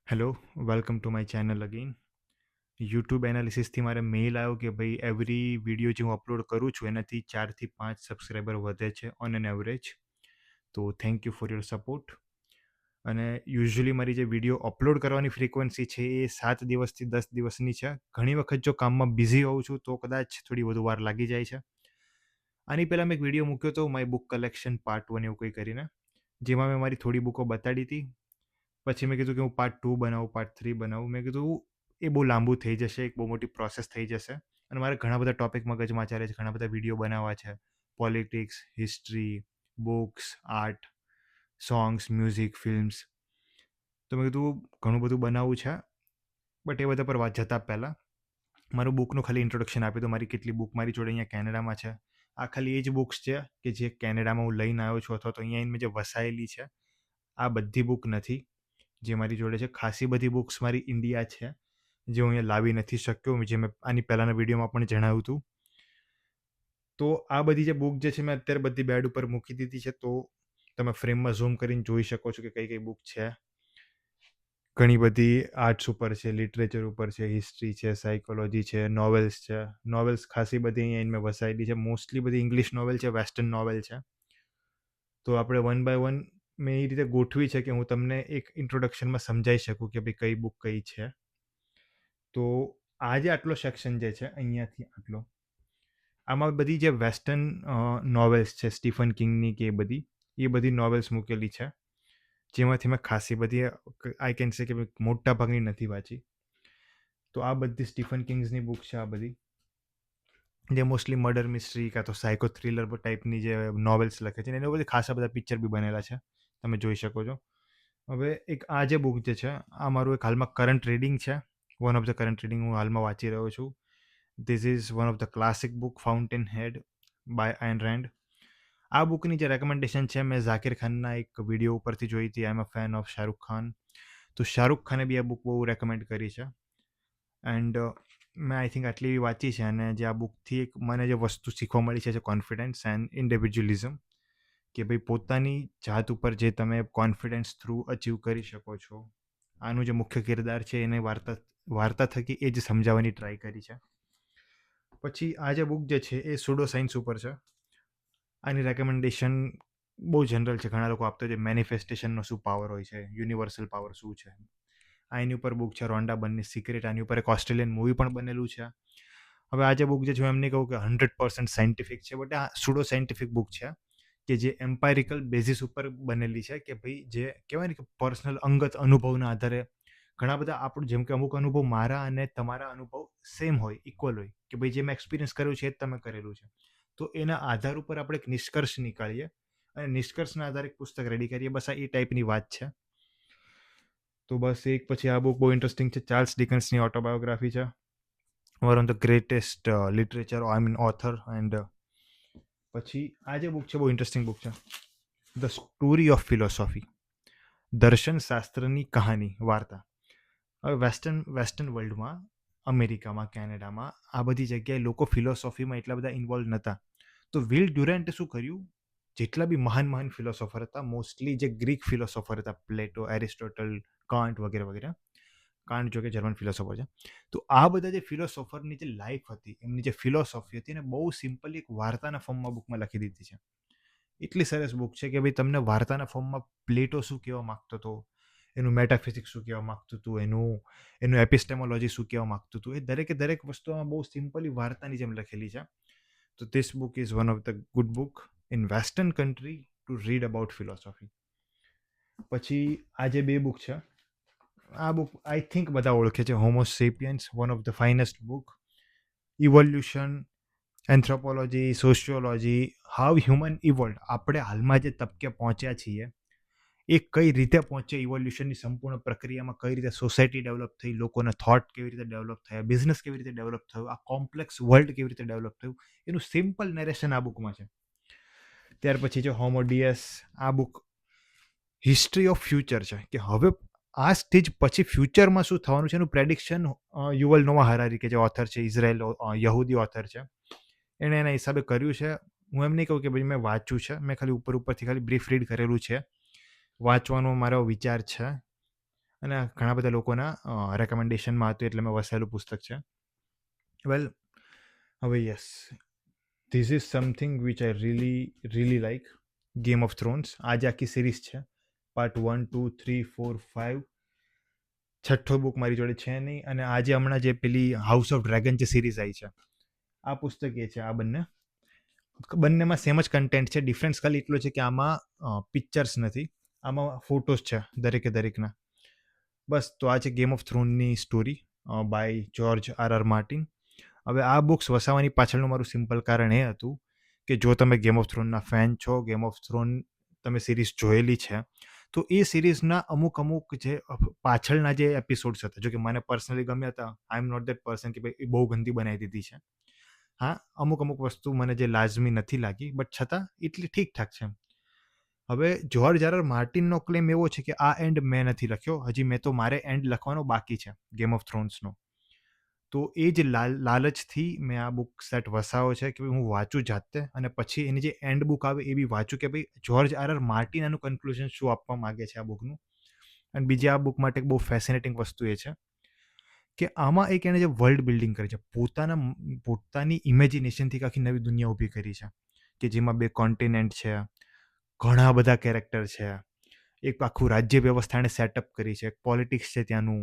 Hello, welcome to my channel again. YouTube એનાલિસિસથી મારે mail આવ્યો કે ભાઈ એવરી વિડીયો જે હું અપલોડ કરું છું એનાથી 4 થી 5 સબસ્ક્રાઈબર વધે છે ઓન એન એવરેજ. તો thank you for your support. અને યુઝ્યુઅલી મારી જે વિડીયો અપલોડ કરવાની ફ્રિકવન્સી છે એ 7 દિવસથી 10 દિવસની છે. ઘણી વખત જો કામમાં બિઝી હોઉં છું તો કદાચ થોડી વધુ વાર લાગી જાય છે. આની પહેલાં મેં એક વિડીયો મૂક્યો હતો માય બુક કલેક્શન પાર્ટ 1 એવું કંઈ કરીને, જેમાં મેં મારી થોડી બુકો બતાડી હતી. પછી મેં કીધું કે હું પાર્ટ 2 બનાવું, પાર્ટ 3 બનાવું. મેં કીધું એ બહુ લાંબુ થઈ જશે, એક બહુ મોટી પ્રોસેસ થઈ જશે અને મારે ઘણા બધા ટોપિક મગજમાં ચાલે છે, ઘણા બધા વિડીયો બનાવવા છે. Politics, history, books, art, songs, music, films. તો મેં કીધું ઘણું બધું બનાવવું છે, બટ એ બધા પર વાત જતાં પહેલાં મારું બુકનું ખાલી ઇન્ટ્રોડક્શન આપી દો. મારી કેટલી બુક મારી જોડે અહીંયા કેનેડામાં છે. આ ખાલી એ જ બુક્સ છે કે જે કેનેડામાં હું લઈને આવ્યો છું અથવા તો અહીંયા મેં જે વસાયેલી છે. આ બધી બુક નથી જે મારી જોડે છે. ખાસી બધી બુક્સ મારી ઇન્ડિયા છે જે હું અહીંયા લાવી નથી શક્યો, જે મેં આની પહેલાંના વિડીયોમાં પણ જણાવ્યું હતું. તો આ બધી જે બુક જે છે મેં અત્યારે બધી બેડ ઉપર મૂકી દીધી છે. તો તમે ફ્રેમમાં ઝૂમ કરીને જોઈ શકો છો કે કઈ કઈ બુક છે. ઘણી બધી આર્ટ્સ ઉપર છે, લિટરેચર ઉપર છે, હિસ્ટ્રી છે, સાયકોલોજી છે, નોવેલ્સ છે. નોવેલ્સ ખાસી બધી અહીંયા મેં વસાયેલી છે. મોસ્ટલી બધી ઇંગ્લિશ નોવેલ છે, વેસ્ટર્ન નોવેલ છે. તો આપણે વન બાય વન મેં એ રીતે ગોઠવી છે કે હું તમને એક ઇન્ટ્રોડક્શનમાં સમજાવી શકું કે ભાઈ કઈ બુક કઈ છે. તો આ જે આટલો સેક્શન જે છે અહીંયાથી આટલો, આમાં બધી જે વેસ્ટર્ન નોવેલ્સ છે સ્ટીફન કિંગની કે એ બધી નોવેલ્સ મૂકેલી છે, જેમાંથી મેં ખાસી બધી આઈ કેન સે કે મોટા ભાગની નથી વાંચી. તો આ બધી સ્ટીફન કિંગ્સની બુક છે. આ બધી જે મોસ્ટલી મર્ડર મિસ્ટ્રી કાં તો સાયકો થ્રિલર ટાઈપની જે નોવેલ્સ લખે છે, એના બધી ખાસા બધા પિક્ચર બી બનેલા છે, તમે જોઈ શકો છો. હવે એક આ જે બુક જે છે આ મારું એક હાલમાં કરંટ રીડિંગ છે. One of the current reading હું હાલમાં વાંચી રહ્યો છું. This is one of the classic book, Fountainhead by Ayn Rand. આ બુકની જે રેકમેન્ડેશન છે મેં ઝાકિર ખાનના એક વિડીયો ઉપરથી જોઈ હતી. I am a fan of Shahrukh Khan. તો શાહરૂખ ખાને બી આ બુક બહુ રેકમેન્ડ કરી છે. એન્ડ મેં આઈ થિંક આટલી વાંચી છે. અને જે આ બુકથી એક મને જે વસ્તુ શીખવા મળી છે કોન્ફિડન્સ એન્ડ ઇન્ડિવિજ્યુઅલિઝમ, કે ભાઈ પોતાની જાત ઉપર જે તમે કોન્ફિડન્સ થ્રુ અચીવ કરી શકો છો. આનું જે મુખ્ય કિરદાર છે એને વાર્તા થકી એ જ સમજાવવાની ટ્રાય કરી છે. પછી આ જે બુક જે છે એ સુડો સાયન્સ ઉપર છે. આની રેકમેન્ડેશન બહુ જનરલ છે, ઘણા લોકો આપતા હોય છે. મેનિફેસ્ટેશનનો શું પાવર હોય છે, યુનિવર્સલ પાવર શું છે. આ એની ઉપર બુક છે રોન્ડા બર્નની સિક્રેટ. આની ઉપર એક ઓસ્ટ્રેલિયન મૂવી પણ બનેલું છે. હવે આ જે બુક જે છે હું એમ નહીં કહું કે 100% સાયન્ટિફિક છે, બટ આ સુડો સાયન્ટિફિક બુક છે કે જે એમ્પાયરિકલ બેઝિસ ઉપર બનેલી છે. કે ભાઈ જે કહેવાય ને કે પર્સનલ અંગત અનુભવના આધારે ઘણા બધા આપણું, જેમ કે અમુક અનુભવ મારા અને તમારા અનુભવ સેમ હોય, ઇક્વલ હોય, કે ભાઈ જે મેં એક્સપિરિયન્સ કર્યું છે એ જ તમે કરેલું છે. તો એના આધાર ઉપર આપણે એક નિષ્કર્ષ નીકાળીએ અને નિષ્કર્ષના આધારે એક પુસ્તક રેડી કરીએ. બસ આ એ ટાઈપની વાત છે. તો બસ એક પછી આ બુક બહુ ઇન્ટરેસ્ટિંગ છે. ચાર્લ્સ ડિકન્સની ઓટોબાયોગ્રાફી છે, one of the greatest literature I mean author. And પછી આ જે બુક છે બહુ ઇન્ટરેસ્ટિંગ બુક છે, ધ સ્ટોરી ઓફ ફિલોસોફી, દર્શન શાસ્ત્રની કહાની, વાર્તા. હવે વેસ્ટર્ન વર્લ્ડમાં, અમેરિકામાં, કેનેડામાં આ બધી જગ્યાએ લોકો ફિલોસોફીમાં એટલા બધા ઇન્વોલ્વ નહોતા. તો વિલ ડ્યુરેન્ટે શું કર્યું, જેટલા બી મહાન ફિલોસોફર હતા, મોસ્ટલી જે ગ્રીક ફિલોસોફર હતા, પ્લેટો, એરિસ્ટોટલ, કાન્ટ વગેરે વગેરે. કાન્ટ જો કે જર્મન ફિલોસોફર છે. તો આ બધા જે ફિલોસોફરની જે લાઈફ હતી, એમની જે ફિલોસોફી હતી, એને બહુ સિમ્પલી એક વાર્તાના ફોર્મમાં બુકમાં લખી દીધી છે. એટલી સરસ બુક છે કે ભાઈ તમને વાર્તાના ફોર્મમાં પ્લેટો શું કહેવા માગતો હતો, એનું મેટાફિઝિક્સ શું કહેવા માગતું હતું, એનું એપિસ્ટેમોલોજી શું કહેવા માગતું હતું, એ દરેક વસ્તુમાં બહુ સિમ્પલી વાર્તાની જેમ લખેલી છે. તો this book is one of the good book in western country to read about philosophy. પછી આ જે બે બુક છે, આ બુક આઈ થિંક બધા ઓળખે છે. Homo sapiens, one of the finest book. Evolution, anthropology, sociology, how human evolve, આપણે હાલમાં જે તબકે પહોંચ્યા છીએ એ કઈ રીતે પહોંચે, ઇવોલ્યુશનની સંપૂર્ણ પ્રક્રિયામાં કઈ રીતે સોસાયટી ડેવલપ થઈ, લોકોના થોટ કેવી રીતે ડેવલપ થયા, બિઝનેસ કેવી રીતે ડેવલપ થયો, આ કોમ્પ્લેક્સ વર્લ્ડ કેવી રીતે ડેવલપ થયું, એનું સિમ્પલ નેરેશન આ બુકમાં છે. ત્યાર પછી છે હોમો ડીએસ. આ બુક હિસ્ટ્રી ઓફ ફ્યુચર છે, કે હવે આ સ્ટેજ પછી ફ્યુચરમાં શું થવાનું છે એનું પ્રેડિક્શન યુવલ નોવા હરારી, કે જે ઓથર છે, ઇઝરાયલ યહૂદી ઓથર છે, એણે એના હિસાબે કર્યું છે. હું એમ નહીં કહું કે ભાઈ મેં વાંચ્યું છે, મેં ખાલી ઉપરથી ખાલી બ્રીફ રીડ કરેલું છે. વાંચવાનો મારો વિચાર છે. અને આ ઘણા બધા લોકોના રેકમેન્ડેશનમાં હતું એટલે મેં વસાયેલું પુસ્તક છે. વેલ, હવે yes, this is something which I really like. Game of thrones. આજે આખી સિરીઝ છે. પાર્ટ 1, 2, 3, 4, 5. છઠ્ઠો બુક મારી જોડે છે નહીં. અને આજે હમણાં જે પેલી હાઉસ ઓફ ડ્રેગન જે સિરીઝ આવી છે, આ પુસ્તક એ છે. આ બંનેમાં સેમ જ કન્ટેન્ટ છે. ડિફરન્સ ખાલી એટલો છે કે આમાં પિક્ચર્સ નથી, આમાં ફોટોસ છે દરેકના. બસ, તો આ છે ગેમ ઓફ થ્રોનની story by George R Martin. હવે આ બુક્સ વસાવવાની પાછળનું મારું સિમ્પલ કારણ એ હતું કે જો તમે ગેમ ઓફ થ્રોનના ફેન છો, ગેમ ઓફ થ્રોન તમે સિરીઝ જોયેલી છે, તો એ સિરીઝના અમુક જે પાછળના જે એપિસોડ્સ હતા, જો કે મને પર્સનલી ગમ્યા હતા, આઈ એમ નોટ દેટ પર્સન કે ભાઈ એ બહુ ગંદી બનાવી દીધી છે. હા, અમુક વસ્તુ મને જે લાજમી નથી લાગી, બટ છતાં એટલી ઠીકઠાક છે. હવે જ્યોર્જ આર માર્ટિનનો ક્લેમ એવો છે કે આ એન્ડ મેં નથી લખ્યો, હજી મેં તો મારે એન્ડ લખવાનો બાકી છે ગેમ ઓફ થ્રોન્સનો. તો એ જ લાલચથી મેં આ બુક સેટ વસાવ્યો છે કે હું વાંચું જાતે, અને પછી એની જે એન્ડ બુક આવે એ બી વાંચું કે ભાઈ જ્યોર્જ આર માર્ટિન એનું કન્ક્લુઝન શું આપવા માગે છે આ બુકનું. અને બીજી આ બુક માટે બહુ ફેસિનેટિંગ વસ્તુ એ છે કે આમાં એક એણે જે વર્લ્ડ બિલ્ડિંગ કરી છે, પોતાની ઇમેજિનેશનથી આખી નવી દુનિયા ઊભી કરી છે, કે જેમાં 2 કોન્ટિનેન્ટ છે, ઘણા બધા કેરેક્ટર છે, એક આખું રાજ્ય વ્યવસ્થા એણે સેટઅપ કરી છે, પોલિટિક્સ છે ત્યાંનું,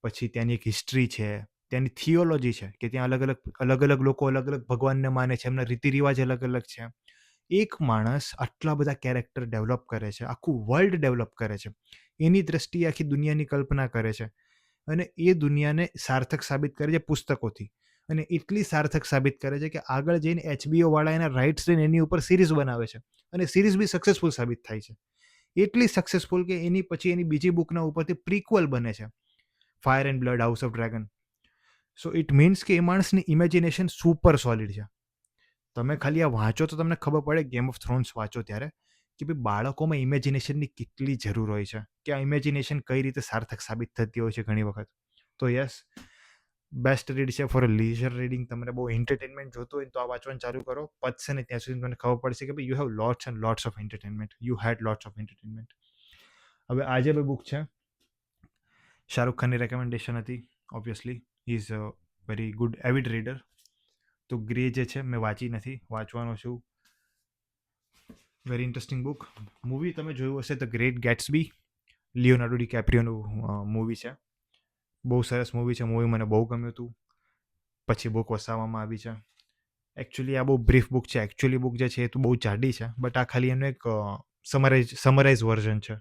પછી ત્યાંની એક હિસ્ટ્રી છે, ત્યાંની થિયોલોજી છે કે ત્યાં અલગ અલગ લોકો અલગ અલગ ભગવાનને માને છે, એમના રીતિ રિવાજ અલગ અલગ છે. એક માણસ આટલા બધા કેરેક્ટર ડેવલપ કરે છે, આખું વર્લ્ડ ડેવલપ કરે છે, એની દ્રષ્ટિએ આખી દુનિયાની કલ્પના કરે છે, અને એ દુનિયાને સાર્થક સાબિત કરે છે પુસ્તકોથી. અને એટલી સાર્થક સાબિત કરે છે કે આગળ જઈને HBO વાળા એના રાઇટ્સ લઈને એની ઉપર સિરીઝ બનાવે છે, અને સિરીઝ બી સક્સેસફુલ સાબિત થાય છે. એટલી સક્સેસફુલ કે એની પછી એની બીજી બુકના ઉપરથી પ્રીક્વલ બને છે, fire and blood, house of dragon. So it means કે એ માણસની ઇમેજિનેશન સુપર સોલિડ છે. તમે ખાલી આ વાંચો તો તમને ખબર પડે, ગેમ ઓફ થ્રોન્સ વાંચો ત્યારે, કે ભાઈ બાળકોમાં ઇમેજિનેશનની કેટલી જરૂર હોય છે, કે આ ઇમેજિનેશન કઈ રીતે સાર્થક સાબિત થતી હોય છે ઘણી વખત. તો યસ, બેસ્ટ રીડ છે ફોર અ લીઝર રીડિંગ. તમને બહુ એન્ટરટેનમેન્ટ જોતો હોય તો આ વાંચવાનું ચાલુ કરો. પતશે ને ત્યાં સુધી તમને ખબર પડશે કે ભાઈ you have lots and lots of entertainment, you had lots of entertainment. હવે આજે બે બુક છે. શાહરુખ ખાનની રેકમેન્ડેશન હતી, obviously he is a very good avid reader. તો ગ્રે જે છે મેં વાંચી નથી, વાંચવાનો છું. Very interesting book. મૂવી તમે જોયું હશે ધ ગ્રેટ ગેટ્સબી, લિયોનાર્ડો ડિકેપ્રિયોનું મૂવી છે. બહુ સરસ મૂવી છે. મૂવી મને બહુ ગમ્યું હતું. પછી બુક વસાવવામાં આવી છે. એકચ્યુઅલી આ બહુ બ્રીફ બુક છે. એકચ્યુઅલી બુક જે છે એ તો બહુ જાડી છે, બટ આ ખાલી એનું એક સમરાઇઝ વર્ઝન છે.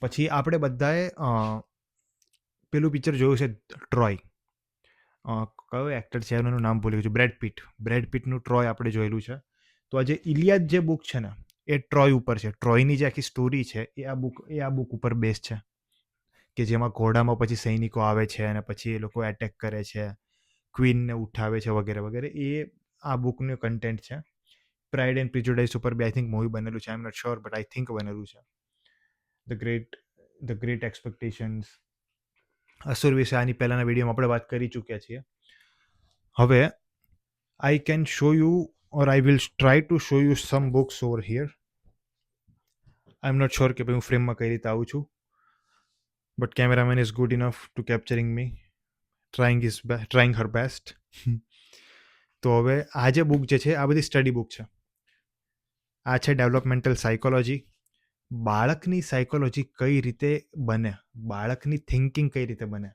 પછી આપણે બધાએ પેલું પિક્ચર જોયું છે ટ્રોય. કયો એક્ટર છે એનું નામ ભૂલી ગયું છું, બ્રેડ પીટનું ટ્રોય આપણે જોયેલું છે. તો આ જે ઇલિયાદ જે બુક છે ને, એ ટ્રોય ઉપર છે. ટ્રોયની જે આખી સ્ટોરી છે એ આ બુક ઉપર બેઝ છે, કે જેમાં ઘોડામાં પછી સૈનિકો આવે છે અને પછી એ લોકો એટેક કરે છે, ક્વીનને ઉઠાવે છે વગેરે વગેરે. એ આ બુકનું કન્ટેન્ટ છે. પ્રાઇડ એન્ડ પ્રિજુડાઇસ ઉપર બી આઈ થિંક મૂવી બનેલું છે. I am not sure, but I think બનેલું છે. The great expectations. અસુર વિશે આની પહેલાંના વિડીયોમાં આપણે વાત કરી ચૂક્યા છીએ. હવે I can show you, or I will try to show you some books over here. I am not sure કે ભાઈ હું ફ્રેમમાં કઈ રીતે આવું છું, but cameraman is good enough to capturing me, trying her best. તો હવે આ જે બુક જે છે આ બધી સ્ટડી બુક છે. આ છે ડેવલપમેન્ટલ સાયકોલોજી. બાળકની સાયકોલોજી કઈ રીતે બને, બાળકની થિંકિંગ કઈ રીતે બને,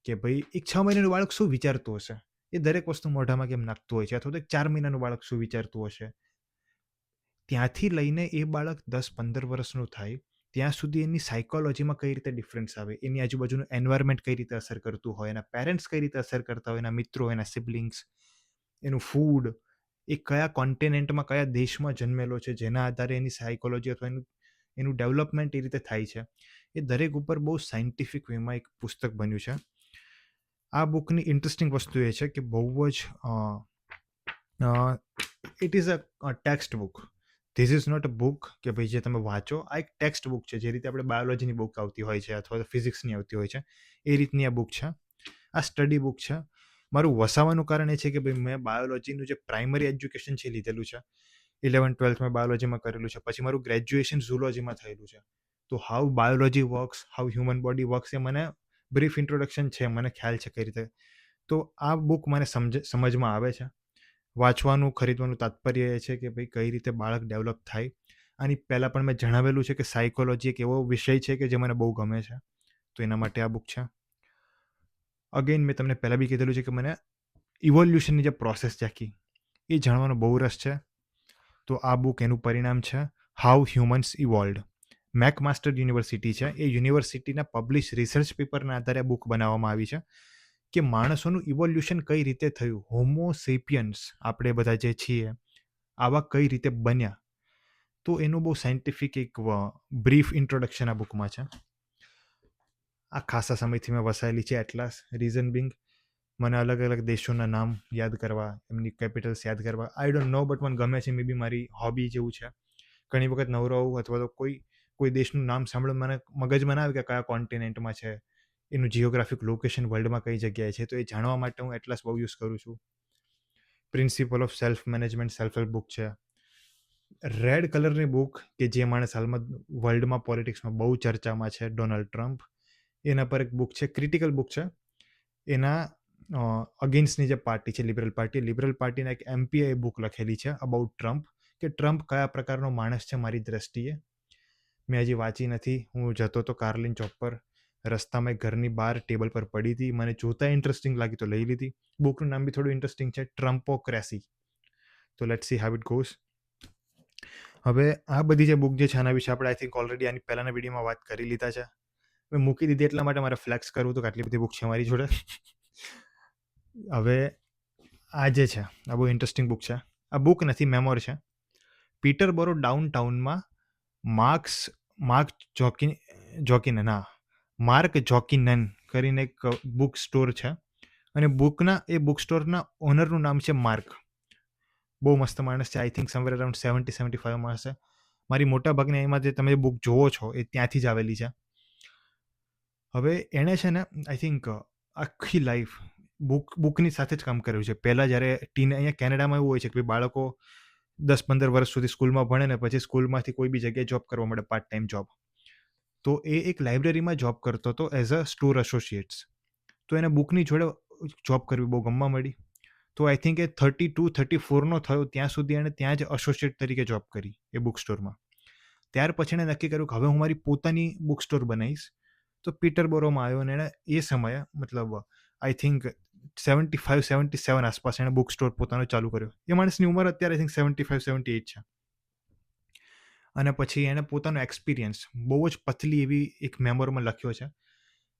કે ભાઈ એક 6 મહિનાનું બાળક શું વિચારતું હશે, એ દરેક વસ્તુ મોઢામાં કેમ નાખતું હોય છે, અથવા તો એક 4 મહિનાનું બાળક શું વિચારતું હશે, ત્યાંથી લઈને એ બાળક 10-15 વર્ષનું થાય ત્યાં સુધી એની સાયકોલોજીમાં કઈ રીતે ડિફરન્સ આવે, એની આજુબાજુનું એન્વાયરમેન્ટ કઈ રીતે અસર કરતું હોય, એના પેરેન્ટ્સ કઈ રીતે અસર કરતા હોય, એના મિત્રો, એના સિબલિંગ્સ, એનું ફૂડ, એ કયા કોન્ટિનેન્ટમાં કયા દેશમાં જન્મેલો છે, જેના આધારે એની સાયકોલોજી અથવા એનું ડેવલપમેન્ટ એ રીતે થાય છે. એ દરેક ઉપર બહુ સાયન્ટિફિક વેમાં એક પુસ્તક બન્યું છે. આ બુકની ઇન્ટરેસ્ટિંગ વસ્તુ એ છે કે બહુ જ it is a text book. This is not a book કે ભાઈ જે તમે વાંચો. આ એક ટેક્સ્ટ બુક છે, જે રીતે આપણે બાયોલોજીની બુક આવતી હોય છે અથવા તો ફિઝિક્સની આવતી હોય છે, એ રીતની આ બુક છે. આ સ્ટડી બુક છે. મારું વસાવાનું કારણ એ છે કે ભાઈ મેં બાયોલોજીનું જે પ્રાઇમરી એજ્યુકેશન છે લીધેલું છે, 11th-12th મેં બાયોલોજીમાં કરેલું છે. પછી મારું ગ્રેજ્યુએશન ઝૂલોજીમાં થયેલું છે. તો how biology works, how human body works, એ મને બ્રીફ ઇન્ટ્રોડક્શન છે, મને ખ્યાલ છે કઈ રીતે. તો આ બુક મને સમજમાં આવે છે. વાંચવાનું, ખરીદવાનું તાત્પર્ય એ છે કે ભાઈ કઈ રીતે બાળક ડેવલપ થાય. આની પહેલાં પણ મેં જણાવેલું છે કે સાયકોલોજી એક એવો વિષય છે કે જે મને બહુ ગમે છે, તો એના માટે આ બુક છે. અગેન મેં તમને પહેલાં બી કીધેલું છે કે મને ઇવોલ્યુશનની જે પ્રોસેસ છે આખી, એ જાણવાનો બહુ રસ છે. તો આ બુક એનું પરિણામ છે, હાઉ હ્યુમન્સ ઇવોલ્વડ. મેકમાસ્ટર યુનિવર્સિટી છે, એ યુનિવર્સિટીના પબ્લિશ રિસર્ચ પેપરના આધારે બુક બનાવવામાં આવી છે કે માણસોનું ઇવોલ્યુશન કઈ રીતે થયું, હોમોસેપિયન્સ આપણે બધા જે છીએ આવા કઈ રીતે બન્યા. તો એનું બહુ સાયન્ટિફિક એક બ્રીફ ઇન્ટ્રોડક્શન આ બુકમાં છે. આ ખાસા સમયથી મેં વસાયેલી છે એટલાસ. રીઝન બિંગ, મને અલગ અલગ દેશોના નામ યાદ કરવા, એમની કેપિટલ્સ યાદ કરવા, આઈ ડોન્ટ નો, બટ મને ગમે છે. મે બી મારી હોબી જેવું છે. ઘણી વખત નવરો આવું અથવા તો કોઈ દેશનું નામ સાંભળો મને મગજમાં ના આવે કે કયા કોન્ટિનેન્ટમાં છે, એનું જિયોગ્રાફિક લોકેશન વર્લ્ડમાં કઈ જગ્યાએ છે, તો એ જાણવા માટે હું એટલાસ બહુ યુઝ કરું છું. Principal of self management self help book છે. રેડ કલરની બુક કે જે માણસ હાલમાં વર્લ્ડમાં પોલિટિક્સમાં બહુ ચર્ચામાં છે, ડોનાલ્ડ ટ્રમ્પ, એના પર એક બુક છે, ક્રિટિકલ બુક છે. એના અગેન્સ્ટની જે પાર્ટી છે લિબરલ પાર્ટીના એક એમપીએ બુક લખેલી છે અબાઉટ ટ્રમ્પ, કે ટ્રમ્પ કયા પ્રકારનો માણસ છે મારી દ્રષ્ટિએ. મેં હજી વાંચી નથી. હું જતો હતો કાર્લિન ચોક પર, રસ્તામાં એક ઘરની બહાર ટેબલ પર પડી હતી, મને જોતા ઇન્ટરેસ્ટિંગ લાગી તો લઈ લીધી. બુકનું નામ બી થોડું ઇન્ટરેસ્ટિંગ છે, ટ્રમ્પોક્રેસી. તો let's see how it goes. હવે આ બધી જે બુક જે છે આના વિશે આપણે આઈ થિંક ઓલરેડી આની પહેલાના વિડીયોમાં વાત કરી લીધા છે. મેં મૂકી દીધી એટલા માટે મારે ફ્લેક્સ કરવું તો આટલી બધી બુક છે મારી જોડે. હવે આ જે છે આ બહુ ઇન્ટરેસ્ટિંગ બુક છે. આ બુક નથી, મેમોર છે. પીટરબોરો ડાઉનટાઉનમાં માર્ક જોકિનન કરીને એક બુક સ્ટોર છે, અને બુક સ્ટોરના ઓનરનું નામ છે માર્ક. બહુ મસ્ત માણસ છે. આઈ થિંક સમવેર અરાઉન્ડ 70-75 હશે. મારી મોટા ભાગની એમાં જે તમે બુક જોવો છો એ ત્યાંથી જ આવેલી છે. હવે એણે છે ને આઈ થિંક આખી લાઈફ બુકની સાથે જ કામ કર્યું છે. પહેલાં જ્યારે અહીંયા કેનેડામાં એવું હોય છે કે બાળકો 10-15 વર્ષ સુધી સ્કૂલમાં ભણે ને પછી સ્કૂલમાંથી કોઈ બી જગ્યાએ જોબ કરવા મળે, પાર્ટ ટાઈમ જોબ. તો એ એક લાઇબ્રેરીમાં જોબ કરતો હતો એઝ અ સ્ટોર એસોસિએટ્સ. તો એને બુકની જોડે જોબ કરવી બહુ ગમવા મળી. તો આઈ થિંક એ 32-34નો થયો ત્યાં સુધી એણે ત્યાં જ એસોસિએટ તરીકે જોબ કરી એ બુક સ્ટોરમાં. ત્યાર પછી એણે નક્કી કર્યું કે હવે હું મારી પોતાની બુક સ્ટોર બનાવીશ. તો પીટરબોરોમાં આવ્યો અને એણે એ સમયે મતલબ આઈ થિંક 75-77 આસપાસ એણે બુક સ્ટોર પોતાનો ચાલુ કર્યો. એ માણસની ઉંમર અત્યારે આઈ થિંક 75-78 છે. અને પછી એણે પોતાનો એક્સપિરિયન્સ બહુ જ પતલી એવી એક મેમોરમાં લખ્યો છે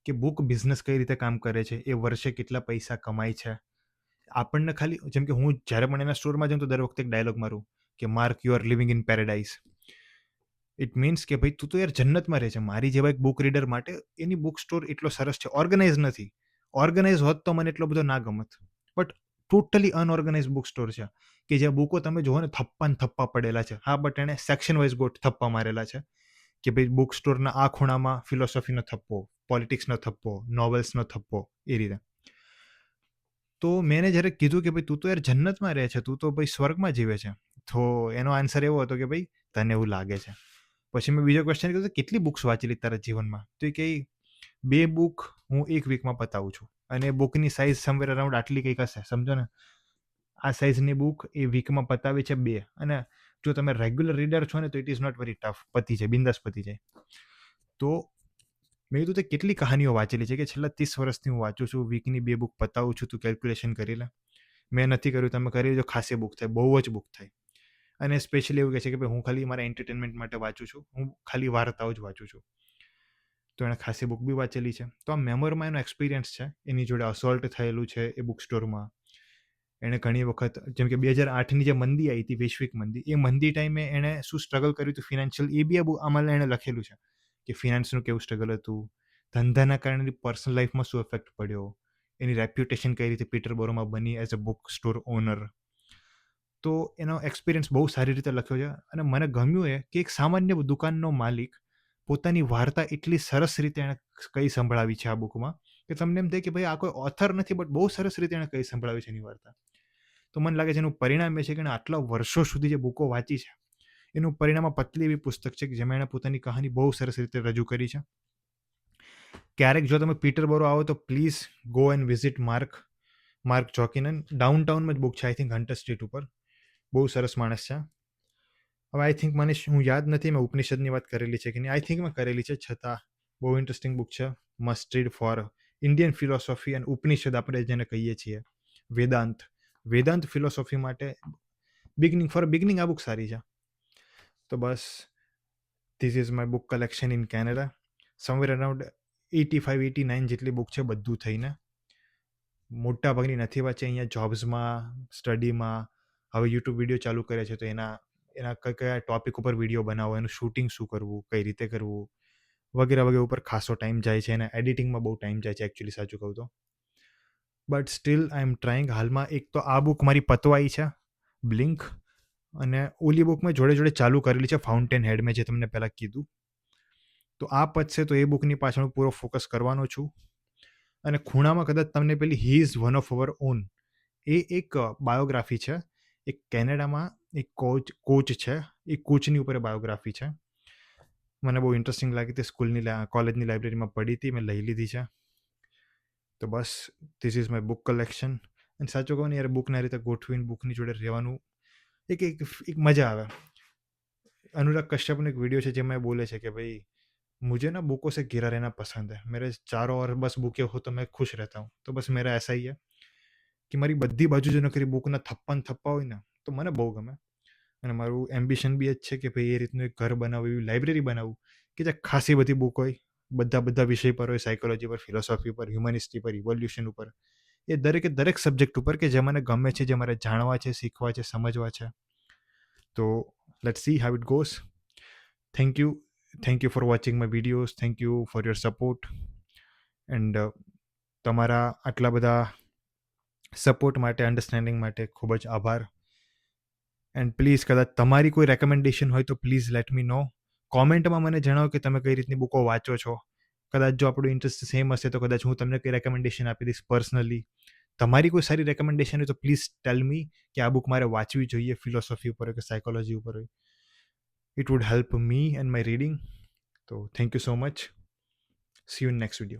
કે બુક બિઝનેસ કઈ રીતે કામ કરે છે, એ વર્ષે કેટલા પૈસા કમાય છે. આપણને ખાલી, જેમ કે હું જ્યારે પણ એના સ્ટોરમાં જાઉં તો દર વખતે એક ડાયલોગ મારું કે mark, you are living in paradise. It means કે ભાઈ તું તો યાર જન્નતમાં રહે છે. મારી જેવા એક બુક રીડર માટે એની બુક સ્ટોર એટલો સરસ છે. ઓર્ગેનાઇઝ નથી. ઓર્ગેનાઇઝ હોત તો મને એટલો બધો ના ગમત, but totally unorganised book store છે કે જે બુકો તમે જુઓ ને થપ્પા ને થપ્પા પડેલા છે. હા, બટ એણે સેક્શન વાઇઝ થપ્પા મારેલા છે કે ભાઈ બુક સ્ટોરના આ ખૂણામાં ફિલોસોફીનો થપ્પો, પોલિટિક્સનો થપ્પો, નોવેલ્સનો થપ્પો, એ રીતે. તો મેં એને જ્યારે કીધું કે ભાઈ તું તો યાર જન્નતમાં રહે છે, તું તો ભાઈ સ્વર્ગમાં જીવે છે, તો એનો આન્સર એવો હતો કે ભાઈ તને એવું લાગે છે. પછી મેં બીજો ક્વેશ્ચન કર્યો, કેટલી બુક્સ વાંચેલી તારા જીવનમાં? તો એ કહે 2 બુક હું એક વીકમાં પતાવું છું, અને બુકની સાઇઝ સમવેર અરાઉન્ડ આટલી કંઈક હશે, સમજો ને. આ સાઇઝની બુક એ વીકમાં પતાવી છે 2. અને જો તમે રેગ્યુલર રીડર છો ને તો it is not very tough, પતી જાય, બિંદાસ પતી જાય. તો મેં કીધું તે કેટલી કહાનીઓ વાંચેલી છે કે છેલ્લા 30 વર્ષથી હું વાંચું છું, વીકની 2 બુક પતાવું છું, તું કેલ્ક્યુલેશન કરી લે. મેં નથી કર્યું, તમે કરી લેજો, ખાસી બુક થાય, બહુ જ બુક થાય. અને સ્પેશિયલી એવું કહે છે કે ભાઈ હું ખાલી મારા એન્ટરટેનમેન્ટ માટે વાંચું છું, હું ખાલી વાર્તાઓ જ વાંચું છું. તો એણે ખાસી બુક બી વાંચેલી છે. તો આ મેમોરમાં એનો એક્સપિરિયન્સ છે. એની જોડે અસોલ્ટ થયેલું છે એ બુક સ્ટોરમાં. એણે ઘણી વખત, જેમ કે 2008ની જે મંદી આવી હતી, વૈશ્વિક મંદી, એ મંદી ટાઈમે એણે શું સ્ટ્રગલ કર્યું હતું ફિનાન્શિયલ, એ બી આમાં એણે લખેલું છે કે ફિનાન્સનું કેવું સ્ટ્રગલ હતું, ધંધાના કારણે પર્સનલ લાઈફમાં શું ઇફેક્ટ પડ્યો, એની રેપ્યુટેશન કઈ રીતે પીટરબોરોમાં બની as a book store owner. તો એનો એક્સપિરિયન્સ બહુ સારી રીતે લખ્યો છે. અને મને ગમ્યું એ કે એક સામાન્ય દુકાનનો માલિક પોતાની વાર્તા એટલી સરસ રીતે એણે કઈ સંભળાવી છે આ બુકમાં કે તમને એમ થાય કે ભાઈ આ કોઈ ઓથર નથી, બટ બહુ સરસ રીતે એણે કઈ સંભળાવી છે એની વાર્તા. તો મને લાગે છે એનું પરિણામ એ છે કે એણે આટલા વર્ષો સુધી જે બુકો વાંચી છે એનું પરિણામ પતલી એવી પુસ્તક છે કે જેમાં એણે પોતાની કહાની બહુ સરસ રીતે રજૂ કરી છે. ક્યારેક જો તમે પીટરબોરો આવો તો please go and visit Mark Jokinen. ડાઉનટાઉનમાં જ બુક છે, આઈ થિંક હન્ટર સ્ટ્રીટ ઉપર. બહુ સરસ માણસ છે. હવે આઈ થિંક હું યાદ નથી મેં ઉપનિષદની વાત કરેલી છે કે નહીં, આઈ થિંક મેં કરેલી છે, છતાં બહુ ઇન્ટરેસ્ટિંગ બુક છે. Must read for Indian philosophy અને ઉપનિષદ આપણે જેને કહીએ છીએ, વેદાંત ફિલોસોફી માટે બિગનિંગ આ બુક સારી છે. તો બસ, this is my book collection in Canada. Somewhere around 85-89 જેટલી બુક છે બધું થઈને. મોટા ભાગની નથી વાંચી અહીંયા જોબ્સમાં, સ્ટડીમાં. હવે યુટ્યુબ વિડીયો ચાલુ કરે છે તો એના કયા ટોપિક ઉપર વિડીયો બનાવો, એનું શૂટિંગ શું કરવું, કઈ રીતે કરવું, વગેરે વગેરે ઉપર ખાસો ટાઈમ જાય છે. અને એડિટિંગમાં બહુ ટાઈમ જાય છે એકચ્યુઅલી, સાચું કહું તો. But still I M trying. હાલમાં એક તો આ બુક મારી પતવાઈ છે, બ્લિંક, અને ઓલી બુક મેં જોડે જોડે ચાલુ કરેલી છે, ફાઉન્ટેન હેડ, મેં જે તમને પહેલાં કીધું. તો આ પતશે તો એ બુકની પાછળ હું પૂરો ફોકસ કરવાનો છું. અને ખૂણામાં કદાચ તમને પેલી he is one of our own, એ એક બાયોગ્રાફી છે. એક કેનેડામાં એક કોચ છે, એ કોચની ઉપર બાયોગ્રાફી છે. મને બહુ ઇન્ટરેસ્ટિંગ લાગી હતી, કોલેજની લાઇબ્રેરીમાં પડી હતી, મેં લઈ લીધી છે. તો બસ, this is my book collection. અને સાચું કહું ને યાર, બુકના રીતે ગોઠવીને બુકની જોડે રહેવાનું એક મજા આવે. अनुराग कश्यपનો એક વિડીયો છે જેમાં એ બોલે છે કે ભાઈ, मुझे ना बुकों से घिरा रहना पसंद है, मेरे चारों ओर बस बुकें हो तो मैं खुश रहता हूँ. तो बस मेरा ऐसा ही है કે મારી બધી બાજુ જો નકરી બુકના થપ્પા હોય ને તો મને બહુ ગમે. અને મારું એમ્બિશન બી જ છે કે ભાઈ એ રીતનું એક ઘર બનાવું, એવી લાઇબ્રેરી બનાવું કે જ્યાં ખાસી બધી બુક હોય, બધા વિષય પર હોય, સાયકોલોજી પર, ફિલોસોફી પર, હ્યુમનિસ્ટી પર, ઇવોલ્યુશન ઉપર, એ દરેક સબ્જેક્ટ ઉપર કે જે મને ગમે છે, જે મારે જાણવા છે, શીખવા છે, સમજવા છે. તો let's see how it goes. Thank you for watching my videos. Thank you for your support. And તમારા આટલા બધા સપોર્ટ માટે, અન્ડરસ્ટેન્ડિંગ માટે ખૂબ જ આભાર. એન્ડ પ્લીઝ, કદાચ તમારી કોઈ રેકમેન્ડેશન હોય તો પ્લીઝ લેટ મી નો. કોમેન્ટમાં મને જણાવો કે તમે કઈ રીતની બુકો વાંચો છો. કદાચ જો આપણું ઇન્ટરેસ્ટ સેમ હશે તો કદાચ હું તમને કઈ રેકમેન્ડેશન આપી દઈશ પર્સનલી. તમારી કોઈ સારી રેકમેન્ડેશન હોય તો પ્લીઝ ટેલ મી કે આ બુક મારે વાંચવી જોઈએ, ફિલોસોફી ઉપર હોય કે સાયકોલોજી ઉપર હોય. It would help me and my reading. So thank you so much. See you in next video.